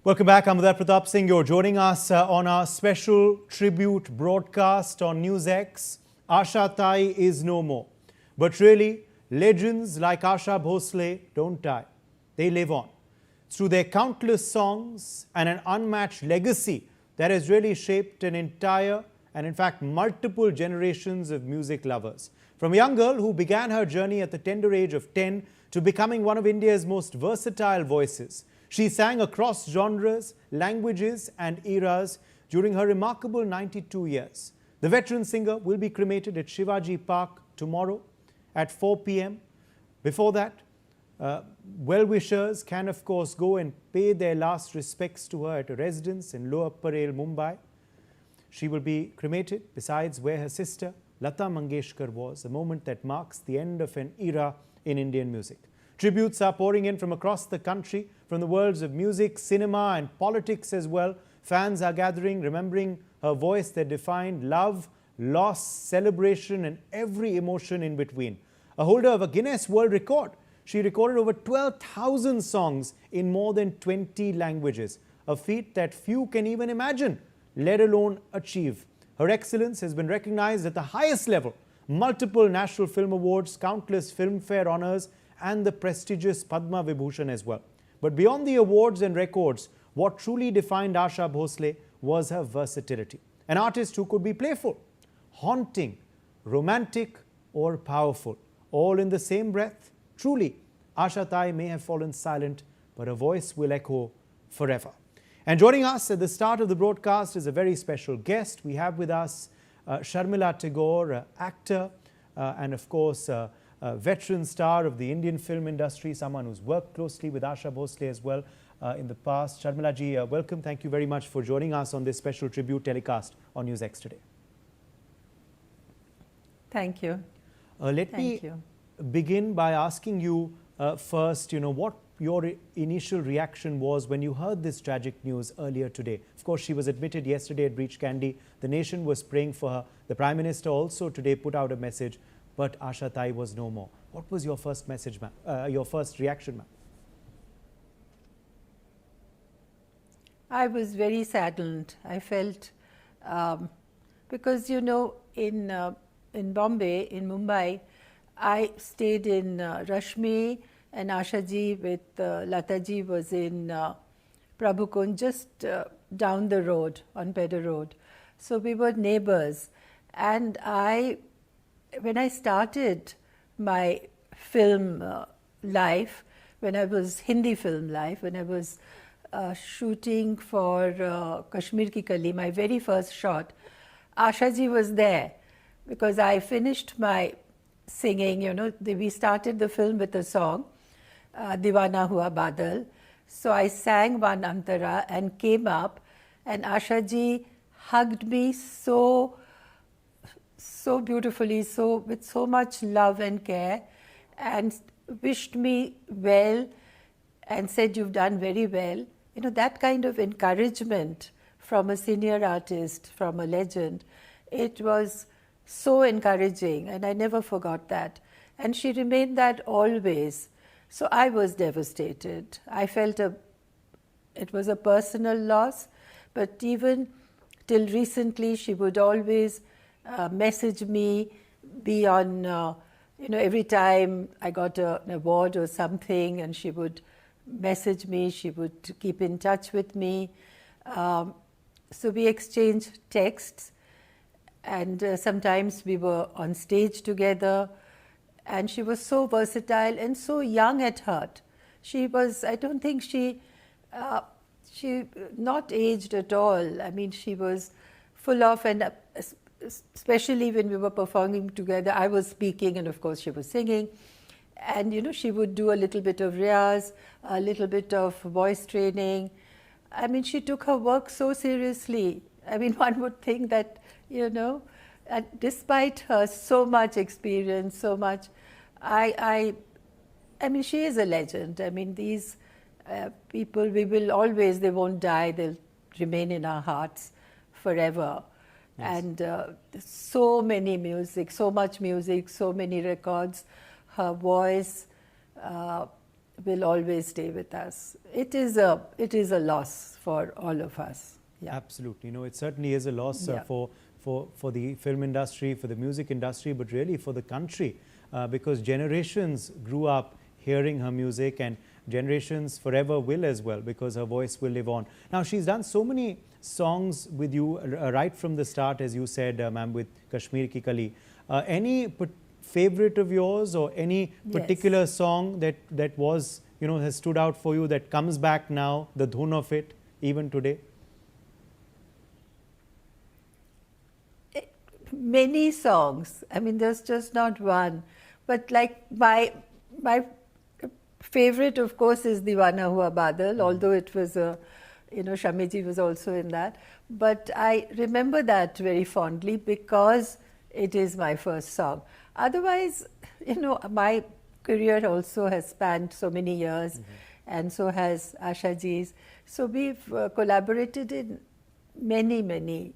Welcome back. I'm Uday Pratap Singh. You're joining us on our special tribute broadcast on NewsX. Asha Tai is no more. But really, legends like Asha Bhosle don't die. They live on. Through their countless songs and an unmatched legacy that has really shaped an entire and in fact multiple generations of music lovers. From a young girl who began her journey at the tender age of 10 to becoming one of India's most versatile voices. She sang across genres, languages and eras during her remarkable 92 years. The veteran singer will be cremated at Shivaji Park tomorrow at 4 p.m. Before that, well-wishers can of course go and pay their last respects to her at a residence in Lower Parel, Mumbai. She will be cremated besides where her sister Lata Mangeshkar was, a moment that marks the end of an era in Indian music. Tributes are pouring in from across the country, from the worlds of music, cinema and politics as well. Fans are gathering, remembering her voice that defined love, loss, celebration and every emotion in between. A holder of a Guinness World Record, she recorded over 12,000 songs in more than 20 languages, a feat that few can even imagine, let alone achieve. Her excellence has been recognized at the highest level, multiple National Film Awards, countless Filmfare honors and the prestigious Padma Vibhushan as well. But beyond the awards and records, what truly defined Asha Bhosle was her versatility. An artist who could be playful, haunting, romantic or powerful, all in the same breath. Truly, Asha Tai may have fallen silent, but her voice will echo forever. And joining us at the start of the broadcast is a very special guest. We have with us Sharmila Tagore, actor and of course a veteran star of the Indian film industry, someone who's worked closely with Asha Bhosle as well in the past. Sharmila ji, welcome. Thank you very much for joining us on this special tribute telecast on NewsX today. Thank you. Let me begin by asking you first, what your initial reaction was when you heard this tragic news earlier today. Of course, she was admitted yesterday at Breach Candy. The nation was praying for her. The Prime Minister also today put out a message, but Asha Tai was no more. What was your first message, ma'am? Your first reaction, ma'am? I was very saddened. I felt because in Bombay, in Mumbai, I stayed in Rashmi, and Asha ji with Lata ji was in Prabhu Kund, just down the road on Pedder Road. So we were neighbors, and when I started my film life, when I was Hindi film life, when I was shooting for Kashmir Ki Kali, my very first shot, Asha ji was there because I finished my singing. We started the film with a song, Diwana Hua Badal. So I sang one antara and came up, and Asha ji hugged me so beautifully, with so much love and care, and wished me well and said, "You've done very well." That kind of encouragement from a senior artist, from a legend, it was so encouraging, and I never forgot that. And she remained that always. So I was devastated. I felt it was a personal loss, but even till recently, she would always message me, be on, every time I got an award or something, and she would message me, she would keep in touch with me. So we exchanged texts, and sometimes we were on stage together. And she was so versatile and so young at heart. She was, I don't think she not aged at all. I mean, she was full of, and especially when we were performing together, I was speaking and of course she was singing. And she would do a little bit of riyaz, a little bit of voice training. I mean, she took her work so seriously. I mean, one would think that, despite her so much experience, so much, I mean, she is a legend. I mean, these people, they won't die, they'll remain in our hearts forever. Yes. And so many music, so much music, so many records. Her voice will always stay with us. It is a loss for all of us. Yeah. Absolutely. It certainly is a loss for the film industry, for the music industry, but really for the country, because generations grew up hearing her music, and generations forever will as well, because her voice will live on. Now, she's done so many songs with you right from the start, as you said, ma'am, with Kashmir Ki Kali. Any favorite of yours, or any particular song that was, has stood out for you, that comes back now, the dhun of it, even today? Many songs. I mean, there's just not one. But like my favorite, of course, is Deewana Hua Badal, although it was Shamiji was also in that. But I remember that very fondly because it is my first song. Otherwise, my career also has spanned so many years, and so has Asha ji's. So we've collaborated in many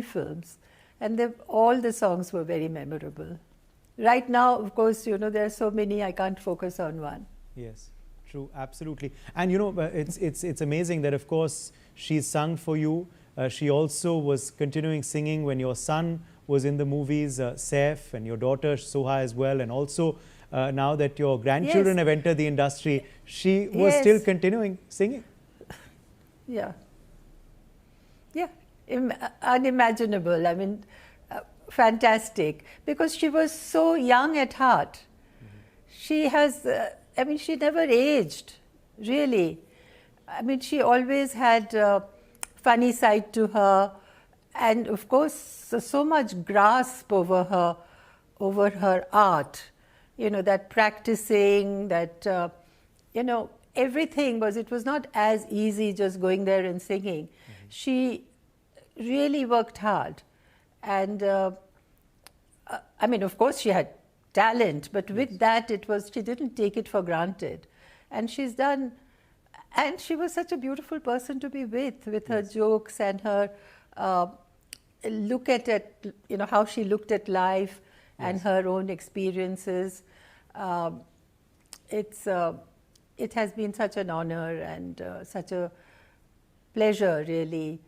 films, and all the songs were very memorable. Right now, of course, there are so many, I can't focus on one. Yes, true, absolutely. And it's amazing that, of course, she's sung for you. She also was continuing singing when your son was in the movies, Saif, and your daughter Soha as well. And also now that your grandchildren have entered the industry, she was still continuing singing. Yeah. Yeah, unimaginable. I mean, fantastic. Because she was so young at heart. She has, she never aged, really. I mean, she always had a funny side to her. And of course, so much grasp over her art, that practicing, that, everything it was not as easy just going there and singing. She really worked hard. And of course, she had talent, but with that, she didn't take it for granted. And she was such a beautiful person to be with her jokes and her look at it, how she looked at life and her own experiences. It has been such an honor and such a pleasure, really,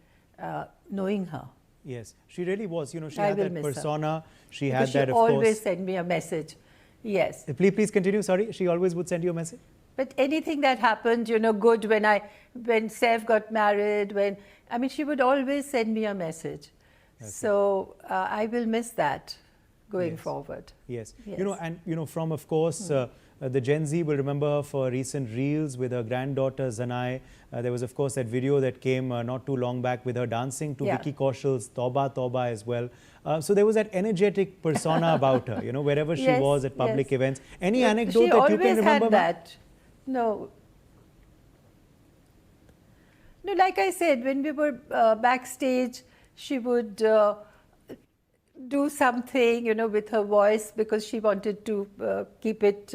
knowing her. Yes, she really was. She had that persona. She had she that, of course. She always sent me a message. Yes. Please continue. Sorry, she always would send you a message. But anything that happened, good, when Saif got married, she would always send me a message. Okay. So I will miss that going forward. Yes. From, of course, the Gen Z will remember her for recent reels with her granddaughter Zanai. There was, of course, that video that came not too long back with her dancing to Vicky Kaushal's Tauba Tauba as well. So there was that energetic persona about her, wherever she was at public events. Any anecdote that you can remember? She always had that. No, like I said, when we were backstage, she would do something, with her voice, because she wanted to keep it,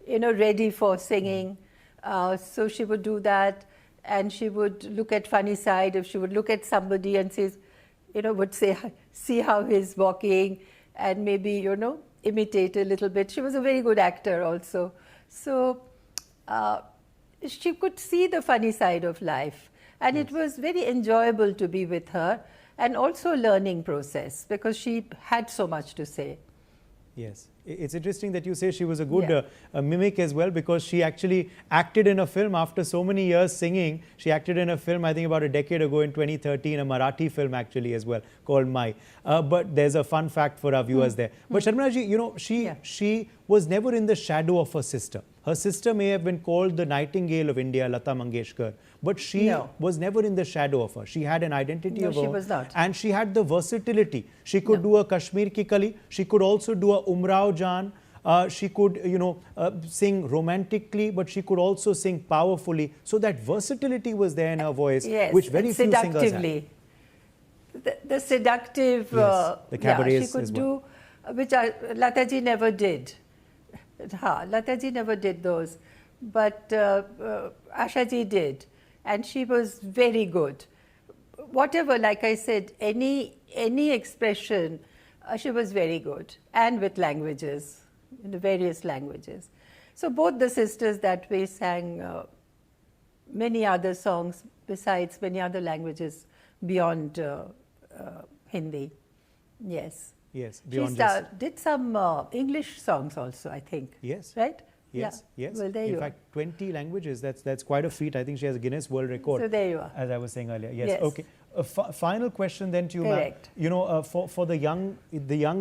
ready for singing. So she would do that, and she would look at funny side. If she would look at somebody and say, would say, see how he's walking, and maybe, imitate a little bit. She was a very good actor also. So she could see the funny side of life. And it was very enjoyable to be with her, and also a learning process, because she had so much to say. Yes. It's interesting that you say she was a good mimic as well, because she actually acted in a film after so many years singing. She acted in a film, I think about a decade ago in 2013, a Marathi film actually as well, called Mai. But there's a fun fact for our viewers there. But Sharmila ji, she was never in the shadow of her sister. Her sister may have been called the Nightingale of India, Lata Mangeshkar, but she was never in the shadow of her. She had an identity of her own. No, she was not. And she had the versatility. She could do a Kashmir Ki Kali. She could also do a Umrao Jaan. She could, sing romantically, but she could also sing powerfully. So that versatility was there in her voice, which very few singers have. The seductive, the cabarets she could do, which Lataji never did. Lataji never did those, but Ashaji did, and she was very good. Whatever, like I said, any she was very good, and with languages, in the various languages. So both the sisters that way sang many other songs besides many other languages beyond Hindi. Yes. Yes, She beyond just... did some English songs also, I think. Yes. Right? Yes, yeah. yes. Well, there in you fact, are. 20 languages, that's quite a feat. I think she has a Guinness World Record. So there you are. As I was saying earlier. Yes, Yes. okay. A final question then to you, ma'am. Correct. You know, for the young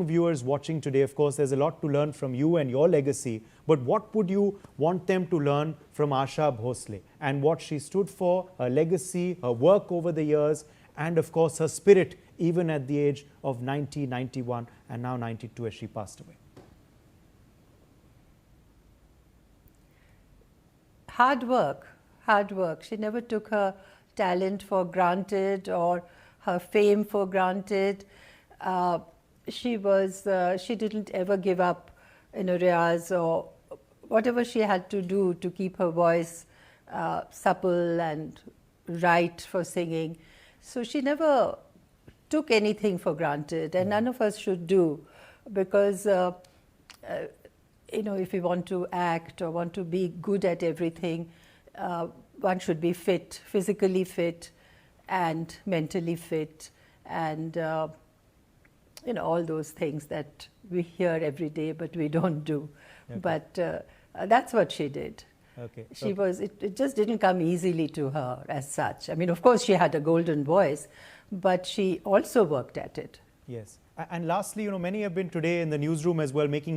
viewers watching today, of course, there's a lot to learn from you and your legacy. But what would you want them to learn from Asha Bhosle and what she stood for, her legacy, her work over the years, and of course her spirit even at the age of 90, 91 and now 92 as she passed away? Hard work, hard work. She never took her talent for granted or her fame for granted. She didn't ever give up in a riyaz or whatever she had to do to keep her voice supple and right for singing. So she never took anything for granted, and none of us should do, because you know, if we want to act or want to be good at everything, one should be fit, physically fit and mentally fit, and you know, all those things that we hear every day but we don't do. Okay. But that's what she did. Okay. She was, it just didn't come easily to her as such. I mean, of course she had a golden voice, but she also worked at it. Yes. And lastly, you know, many have been today in the newsroom as well making their